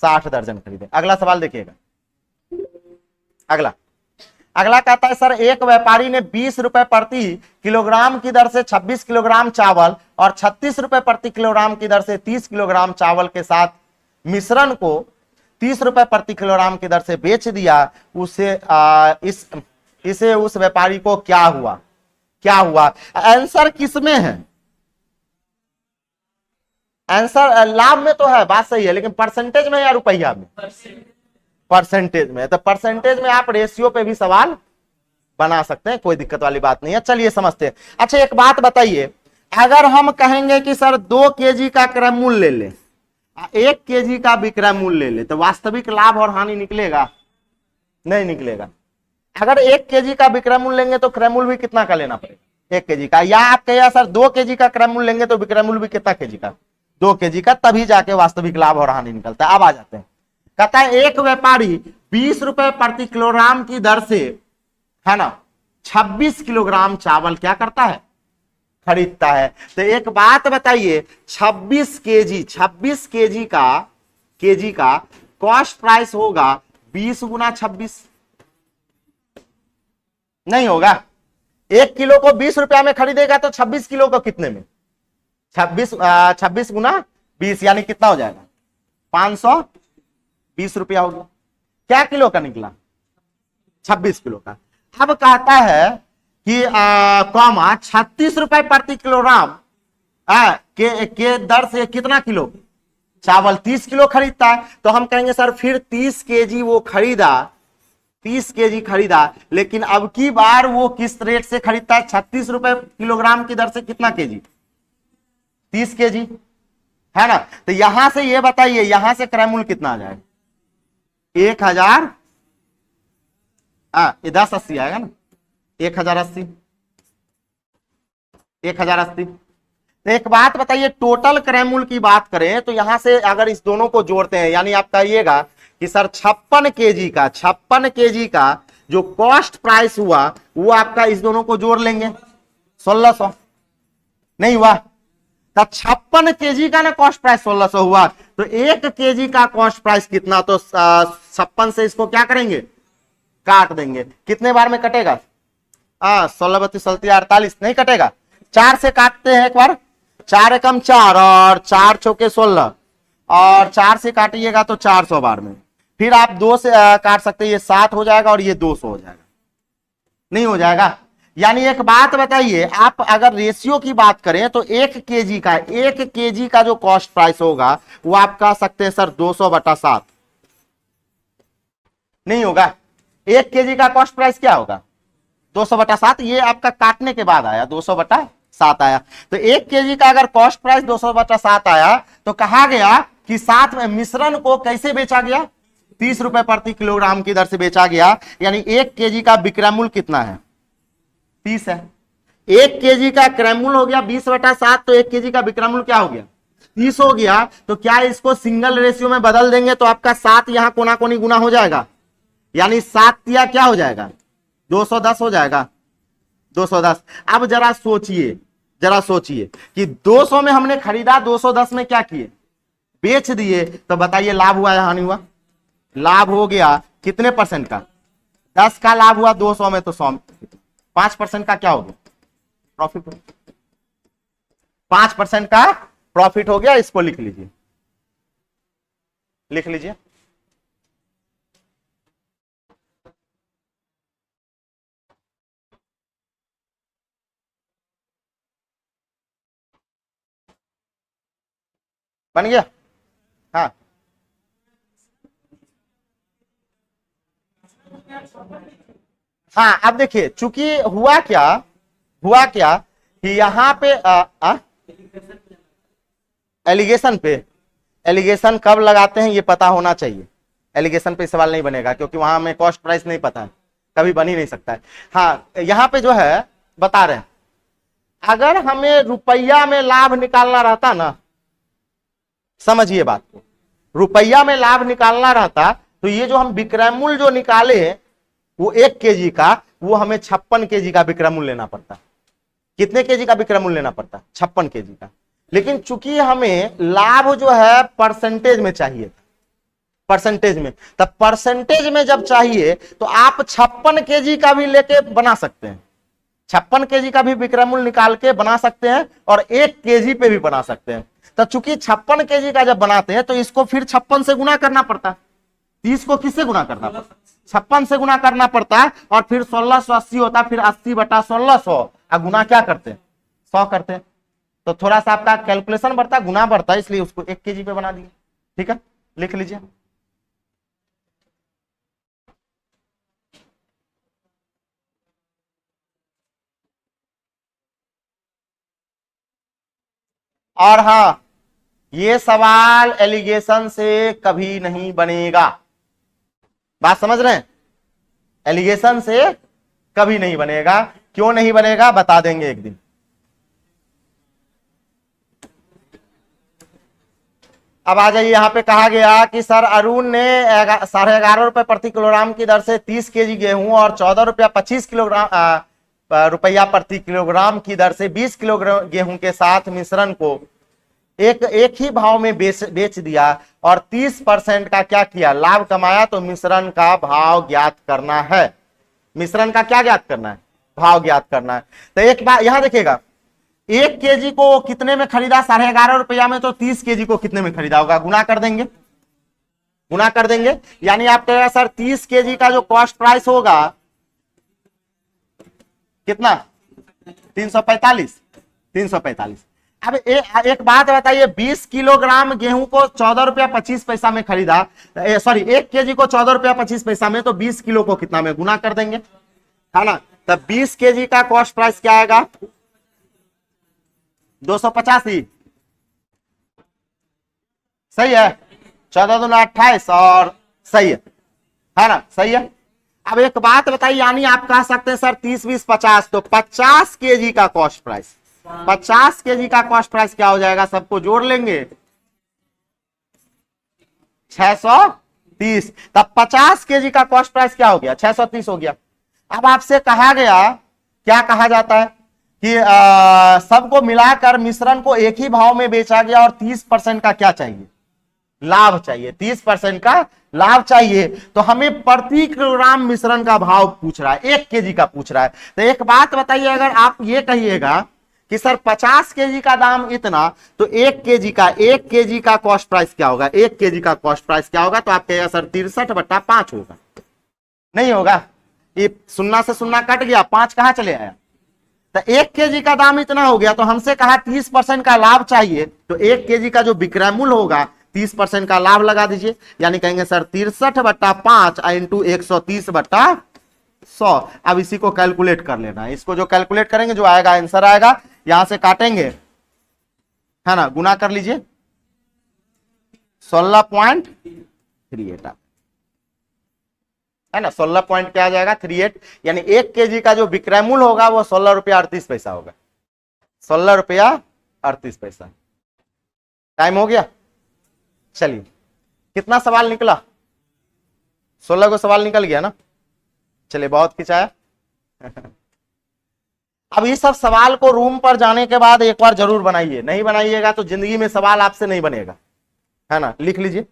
60 दर्जन खरीदे। अगला सवाल देखिएगा। अगला कहता है सर, एक व्यापारी ने 20 रुपए प्रति किलोग्राम की दर से 26 किलोग्राम चावल और 36 रुपए प्रति किलोग्राम की दर से 30 किलोग्राम चावल के साथ मिश्रण को 30 रुपए प्रति किलोग्राम की दर से बेच दिया। इसे उस व्यापारी को क्या हुआ? आंसर किसमें है? आंसर लाभ में तो है, बात सही है, लेकिन परसेंटेज में या रुपया में? परसेंटेज में। तो परसेंटेज में आप रेशियो पे भी सवाल बना सकते हैं, कोई दिक्कत वाली बात नहीं है। चलिए समझते हैं। अच्छा एक बात बताइए, अगर हम कहेंगे कि सर 2 केजी का क्रय मूल्य ले ले, 1 केजी का विक्रय मूल्य ले ले, तो वास्तविक लाभ और हानि निकलेगा? नहीं निकलेगा। अगर 1 केजी का विक्रय मूल्य लेंगे तो क्रय मूल्य भी कितना का लेना पड़ेगा? 1 केजी का। या आप कहिए सर 2 केजी का क्रय मूल्य लेंगे तो विक्रय मूल्य भी कितना केजी का? 2 केजी का, तभी जाके वास्तविक लाभ और हानि निकलता है। अब आ जाते हैं। कहता है एक व्यापारी 20 रुपए प्रति किलोग्राम की दर से, है ना, 26 किलोग्राम चावल क्या करता है? खरीदता है। तो एक बात बताइए, 26 केजी का कॉस्ट प्राइस होगा 20 गुना 26? नहीं होगा। 1 किलो को 20 रुपया में खरीदेगा तो 26 किलो को कितने में? 26 गुना 20 यानी कितना हो जाएगा? 520 रुपया हो गया। क्या किलो का निकला? 26 किलो का। अब कहता है कि 36 रुपए प्रति किलोग्राम के दर से कितना किलो चावल? 30 किलो खरीदता है। तो हम कहेंगे सर फिर 30 केजी वो खरीदा, 30 केजी खरीदा, लेकिन अब की बार वो किस रेट से खरीदता है? 36 रुपए किलोग्राम की दर से कितना केजी? 30 केजी, है ना। तो यहां से ये बताइए, यहां से क्रय मूल्य कितना आ जाएगा? 1000, ये 1080 आएगा ना, 1080। तो एक बात बताइए, टोटल क्रय मूल्य की बात करें तो यहां से अगर इस दोनों को जोड़ते हैं, यानी आप कहिएगा कि सर 56 केजी का जो कॉस्ट प्राइस हुआ वो आपका इस दोनों को जोड़ लेंगे, 1600 नहीं हुआ? तो 56 केजी का ना कॉस्ट प्राइस 1600 हुआ, तो 1 केजी का कॉस्ट प्राइस कितना? तो 56 से इसको क्या करेंगे? काट देंगे। कितने बार में कटेगा? 16 32 48 नहीं कटेगा। 4 से काटते हैं एक बार, 4 एकम 4 और 4 चौके 16, और 4 से काटिएगा तो 400 बार में। फिर आप 2 से काट सकते हैं, ये 7 हो जाएगा और ये 200 हो जाएगा। नहीं हो जाएगा। यानी एक बात बताइए, आप अगर रेशियो की बात करें तो 1 केजी का जो कॉस्ट प्राइस होगा वो आप कह सकते हैं सर 200/7। नहीं होगा। 1 केजी का कॉस्ट प्राइस क्या होगा? 200/7। ये आपका काटने के बाद आया, 200/7 आया। तो 1 केजी का अगर कॉस्ट प्राइस 200/7 आया तो कहा गया कि साथ में मिश्रण को कैसे बेचा गया? 30 रुपए प्रति किलोग्राम की दर से बेचा गया। यानी 1 केजी का विक्रय मूल्य कितना है? 30 है। 1 केजी का क्रय मूल्य हो गया 20/7, तो 1 केजी का विक्रय मूल्य क्या हो गया? 30 हो गया। तो क्या इसको सिंगल रेशियो में बदल देंगे तो आपका 7 यहां कोना कोनी गुना हो जाएगा, यानी 7 तिया क्या हो जाएगा? 210 हो जाएगा, 210। अब जरा सोचिए कि 200 में हमने खरीदा, 210 में क्या किए? बेच दिए। तो बताइए लाभ हुआ या हानि हुआ? लाभ हो गया। कितने परसेंट का? 10 का लाभ हुआ 200 में, तो 5% का क्या हो गया? प्रॉफिट। 5% का प्रॉफिट हो गया, इसको लिख लीजिए, लिख लीजिए। बन गया। हाँ हाँ, अब देखिए चूंकि हुआ क्या कि यहां पे एलिगेशन कब लगाते हैं ये पता होना चाहिए। एलिगेशन पे सवाल नहीं बनेगा क्योंकि वहां हमें कॉस्ट प्राइस नहीं पता है, कभी बन ही नहीं सकता है। हाँ, यहां पे जो है बता रहे हैं, अगर हमें रुपया में लाभ निकालना रहता ना, समझिए बात को, रुपया में लाभ निकालना रहता तो ये जो हम विक्रय मूल्य जो निकाले वो 1 केजी का, वो हमें 56 केजी का विक्रय मूल्य लेना पड़ता। कितने केजी का विक्रय मूल्य लेना पड़ता? 56 केजी का। लेकिन चूंकि हमें लाभ जो है परसेंटेज में चाहिए, परसेंटेज में, तब परसेंटेज में जब चाहिए तो आप 56 केजी का भी लेके बना सकते हैं, 56 केजी का भी विक्रय मूल्य निकाल के बना सकते हैं और 1 केजी पे भी बना सकते हैं। तो चूंकि 56 केजी का जब बनाते हैं तो इसको फिर 56 से गुना करना पड़ता है। 30 को किससे गुना करना पड़ता? 56 से गुना करना पड़ता है और फिर 1680 होता है, फिर 80/1600 गुना क्या करते हैं? 100 करते हैं। तो थोड़ा सा आपका कैलकुलेशन बढ़ता है, गुना बढ़ता है, इसलिए उसको 1 केजी पे बना दिए। ठीक है, लिख लीजिए। और हाँ, ये सवाल एलिगेशन से कभी नहीं बनेगा, बात समझ रहे हैं? एलिगेशन से कभी नहीं बनेगा। क्यों नहीं बनेगा बता देंगे एक दिन। अब आ जाइए, यहां पे कहा गया कि सर अरुण ने 11.5 रुपए प्रति किलोग्राम की दर से 30 केजी गेहूं और 14 रुपया 25 किलोग्राम रुपया प्रति किलोग्राम की दर से 20 किलोग्राम गेहूं के साथ मिश्रण को एक ही भाव में बेच दिया और 30% का क्या किया? लाभ कमाया। तो मिश्रण का भाव ज्ञात करना है। मिश्रण का क्या ज्ञात करना है? भाव ज्ञात करना है। तो एक बार यहां देखिएगा, 1 केजी को कितने में खरीदा? 11.5 रुपया में। तो 30 केजी को कितने में खरीदा होगा? गुना कर देंगे, गुना कर देंगे। यानी आप कहेगा सर 30 केजी का जो कॉस्ट प्राइस होगा कितना? 345। 345। अब एक बात बताइए, 20 किलोग्राम गेहूं को 14 रुपया 25 पैसा में खरीदा, सॉरी 1 केजी को 14 रुपया 25 पैसा में, तो 20 किलो को कितना में? गुना कर देंगे, है ना? तब 20 केजी का कॉस्ट प्राइस क्या आएगा? 285। सही है, 14 दूना 28 और सही है ना? सही है। अब एक बात बताइए, यानी आप कह सकते हैं सर 30 20 50, तो 50 केजी का कॉस्ट प्राइस, 50 केजी का कॉस्ट प्राइस क्या हो जाएगा? सबको जोड़ लेंगे, 630। तब 50 केजी का कॉस्ट प्राइस क्या हो गया? 630 हो गया। अब आपसे कहा गया, क्या कहा जाता है कि सबको मिलाकर मिश्रण को एक ही भाव में बेचा गया और 30% का क्या चाहिए? लाभ चाहिए। 30% का लाभ चाहिए। तो हमें प्रति किलोग्राम मिश्रण का भाव पूछ रहा है, 1 केजी का पूछ रहा है। तो एक बात बताइए, अगर आप ये कहिएगा कि सर 50 केजी का दाम इतना, तो 1 केजी का कॉस्ट प्राइस क्या होगा? 1 केजी का कॉस्ट प्राइस क्या होगा? तो आप कहेगा सर 63/5 होगा। नहीं होगा, ये 0 से 0 कट गया, 5 कहां चले आया? तो 1 केजी का दाम इतना हो गया, तो हमसे कहा 30% का लाभ चाहिए, तो 1 केजी का जो विक्रय मूल्य होगा 30% का लाभ लगा दीजिए। यानी कहेंगे सर 63/5 इंटू 130/100। अब इसी को कैलकुलेट कर लेना है। इसको जो कैलकुलेट करेंगे, जो आएगा आंसर आएगा, यहां से काटेंगे, है ना? गुना कर लीजिए, 16.38 है ना? 16 पॉइंट क्या आ जाएगा? 38। यानी 1 केजी का जो विक्रय मूल्य होगा वो 16 रुपया 38 पैसा होगा। 16 रुपया 38 पैसा। टाइम हो गया। चलिए, कितना सवाल निकला? 16 को सवाल निकल गया ना? चलिए, बहुत खिंचाया। अब ये सब सवाल को रूम पर जाने के बाद एक बार जरूर बनाइए, नहीं बनाइएगा तो जिंदगी में सवाल आपसे नहीं बनेगा, है ना? लिख लीजिए।